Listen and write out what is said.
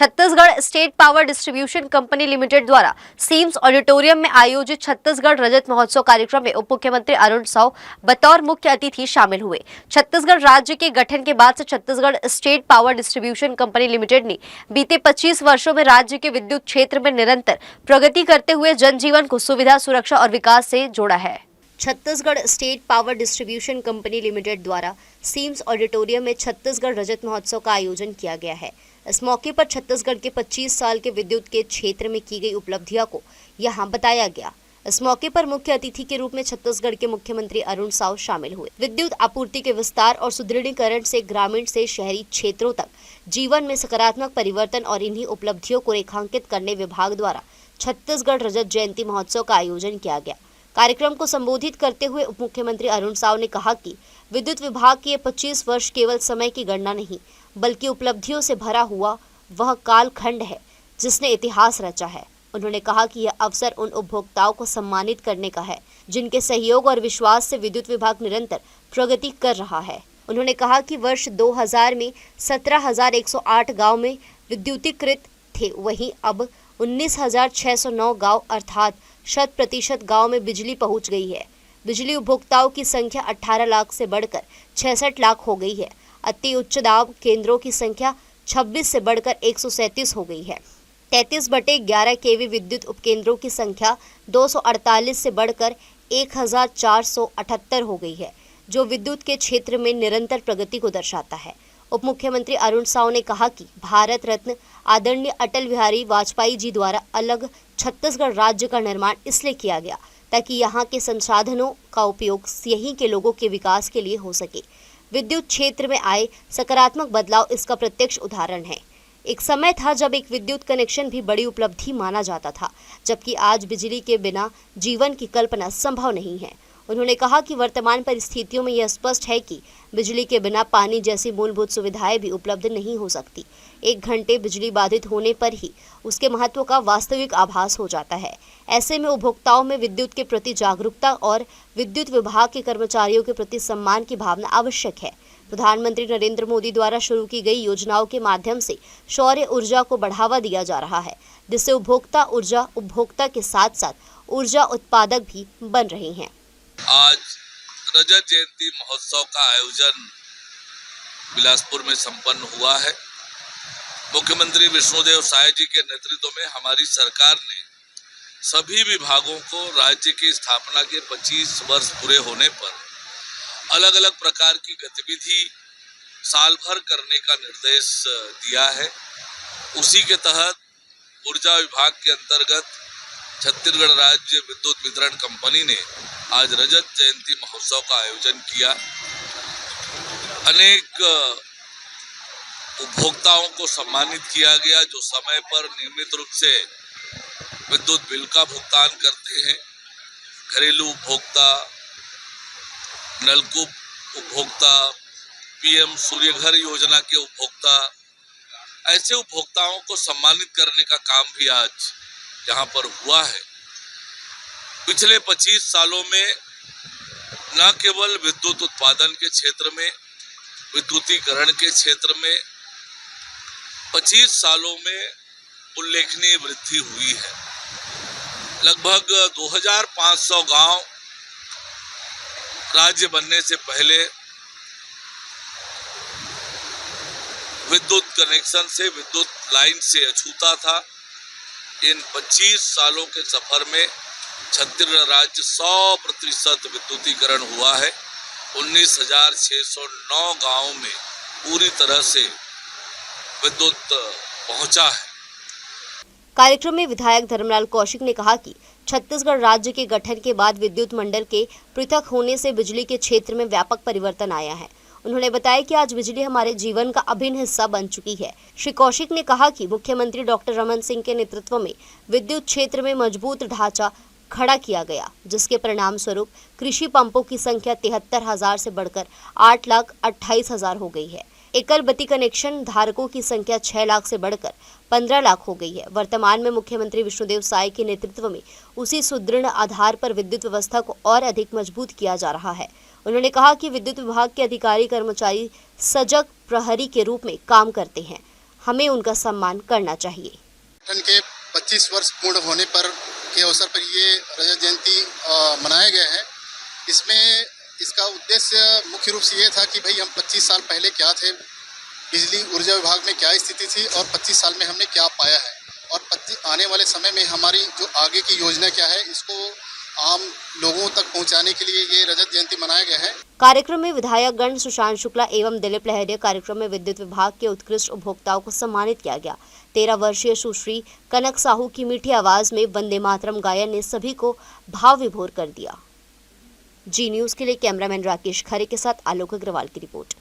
Chhattisgarh state power distribution company limited द्वारा seems auditorium में आयोजित छत्तीसगढ़ रजत महोत्सव कार्यक्रम में उप मुख्यमंत्री अरुण साव बतौर मुख्य अतिथि शामिल हुए। छत्तीसगढ़ राज्य के गठन के बाद से Chhattisgarh state power distribution company limited ने बीते 25 वर्षों में राज्य के विद्युत क्षेत्र में निरंतर प्रगति करते हुए जनजीवन को सुविधा, सुरक्षा और विकास से जोड़ा है। Chhattisgarh state power distribution company limited द्वारा सीम्स ऑडिटोरियम में छत्तीसगढ़ रजत महोत्सव का आयोजन किया गया है। इस मौके पर छत्तीसगढ़ के 25 साल के विद्युत के क्षेत्र में की गई उपलब्धियों को यहां बताया गया। इस मौके पर मुख्य अतिथि के रूप में छत्तीसगढ़ के मुख्यमंत्री अरुण साव शामिल हुए। विद्युत आपूर्ति के विस्तार और सुदृढ़ीकरण से ग्रामीण से शहरी क्षेत्रों तक जीवन में सकारात्मक परिवर्तन और इन्हीं उपलब्धियों को रेखांकित करने विभाग द्वारा छत्तीसगढ़ रजत जयंती महोत्सव का आयोजन किया गया। कार्यक्रम को संबोधित करते हुए उप मुख्यमंत्री अरुण साव ने कहा कि विद्युत विभाग के 25 वर्ष केवल समय की गणना नहीं बल्कि उपलब्धियों से भरा हुआ वह कालखंड है जिसने इतिहास रचा है। उन्होंने कहा कि यह अवसर उन उपभोक्ताओं को सम्मानित करने का है जिनके सहयोग और विश्वास से विद्युत विभाग निरंतर प्रगति कर रहा है। उन्होंने कहा कि वर्ष 2000 में 17,108 गाँव में विद्युतीकृत थे, वहीं अब 19,609 गाँव अर्थात 100% गाँव में बिजली पहुंच गई है। बिजली उपभोक्ताओं की संख्या 18 लाख से बढ़कर 66 लाख हो गई है। अति उच्च दाब केंद्रों की संख्या 26 से बढ़कर 137 हो गई है। 33/11 केवी विद्युत उपकेंद्रों की संख्या 248 से बढ़कर 1478 हो गई है, जो विद्युत के क्षेत्र में निरंतर प्रगति को दर्शाता है। उप मुख्यमंत्री अरुण साव ने कहा कि भारत रत्न आदरणीय अटल बिहारी वाजपेयी जी द्वारा अलग छत्तीसगढ़ राज्य का निर्माण इसलिए किया गया ताकि यहाँ के संसाधनों का उपयोग यहीं के लोगों के विकास के लिए हो सके। विद्युत क्षेत्र में आए सकारात्मक बदलाव इसका प्रत्यक्ष उदाहरण है। एक समय था जब एक विद्युत कनेक्शन भी बड़ी उपलब्धि माना जाता था, जबकि आज बिजली के बिना जीवन की कल्पना संभव नहीं है। उन्होंने कहा कि वर्तमान परिस्थितियों में यह स्पष्ट है कि बिजली के बिना पानी जैसी मूलभूत सुविधाएं भी उपलब्ध नहीं हो सकती। 1 घंटे बिजली बाधित होने पर ही उसके महत्व का वास्तविक आभास हो जाता है। ऐसे में उपभोक्ताओं में विद्युत के प्रति जागरूकता और विद्युत विभाग के कर्मचारियों के प्रति सम्मान की भावना आवश्यक है। प्रधानमंत्री नरेंद्र मोदी द्वारा शुरू की गई योजनाओं के माध्यम से सौर ऊर्जा को बढ़ावा दिया जा रहा है, जिससे उपभोक्ता के साथ साथ ऊर्जा उत्पादक भी बन रहे हैं। आज रजत जयंती महोत्सव का आयोजन बिलासपुर में संपन्न हुआ है। मुख्यमंत्री विष्णुदेव साय जी के नेतृत्व में हमारी सरकार ने सभी विभागों को राज्य की स्थापना के 25 वर्ष पूरे होने पर अलग अलग प्रकार की गतिविधि साल भर करने का निर्देश दिया है। उसी के तहत ऊर्जा विभाग के अंतर्गत छत्तीसगढ़ राज्य विद्युत वितरण कंपनी ने आज रजत जयंती महोत्सव का आयोजन किया। अनेक उपभोक्ताओं को सम्मानित किया गया जो समय पर नियमित रूप से विद्युत बिल का भुगतान करते हैं। घरेलू उपभोक्ता, नलकूप उपभोक्ता, पीएम सूर्य घर योजना के उपभोक्ता, ऐसे उपभोक्ताओं को सम्मानित करने का काम भी आज यहाँ पर हुआ है। पिछले 25 सालों में न केवल विद्युत उत्पादन के क्षेत्र में, विद्युतीकरण के क्षेत्र में 25 सालों में उल्लेखनीय वृद्धि हुई है। लगभग 2500 गांव राज्य बनने से पहले विद्युत कनेक्शन से, विद्युत लाइन से अछूता था। इन 25 सालों के सफर में छत्तीसगढ़ राज्य 100% विद्युतीकरण हुआ है। 19,609 गांवों में पूरी तरह से विद्युत पहुंचा है। कार्यक्रम में विधायक धर्मलाल कौशिक ने कहा कि छत्तीसगढ़ राज्य के गठन के बाद विद्युत मंडल के पृथक होने से बिजली के क्षेत्र में व्यापक परिवर्तन आया है। उन्होंने बताया कि आज बिजली हमारे जीवन का अभिन्न हिस्सा बन चुकी है। श्री कौशिक ने कहा कि मुख्यमंत्री डॉक्टर रमन सिंह के नेतृत्व में विद्युत क्षेत्र में मजबूत ढांचा खड़ा किया गया, जिसके परिणाम स्वरूप कृषि पंपों की संख्या 73,000 से बढ़कर 8,28,000 हो गई है। एकल बत्ती कनेक्शन धारकों की संख्या 6 लाख से बढ़कर 15 लाख हो गई है। वर्तमान में मुख्यमंत्री विष्णुदेव साय के नेतृत्व में उसी सुदृढ़ आधार पर विद्युत व्यवस्था को और अधिक मजबूत किया जा रहा है। उन्होंने कहा कि विद्युत विभाग के अधिकारी कर्मचारी सजग प्रहरी के रूप में काम करते हैं। हमें उनका सम्मान करना चाहिए। संगठन के 25 वर्ष पूर्ण होने पर के अवसर पर ये रजत जयंती मनाया गया है। इसमें इसका उद्देश्य मुख्य रूप से ये था कि भाई हम 25 साल पहले क्या थे, बिजली ऊर्जा विभाग में क्या स्थिति थी और 25 साल में हमने क्या पाया है और आने वाले समय में हमारी जो आगे की योजना क्या है, इसको आम लोगों तक पहुंचाने के लिए ये रजत जयंती मनाया गया है। कार्यक्रम में विधायक गण सुशांत शुक्ला एवं दिलीप लहरिया, कार्यक्रम में विद्युत विभाग के उत्कृष्ट उपभोक्ताओं को सम्मानित किया गया। 13 वर्षीय सुश्री कनक साहू की मीठी आवाज में वंदे मातरम गायन ने सभी को भाव विभोर कर दिया। जी न्यूज के लिए कैमरामैन राकेश खरे के साथ आलोक अग्रवाल की रिपोर्ट।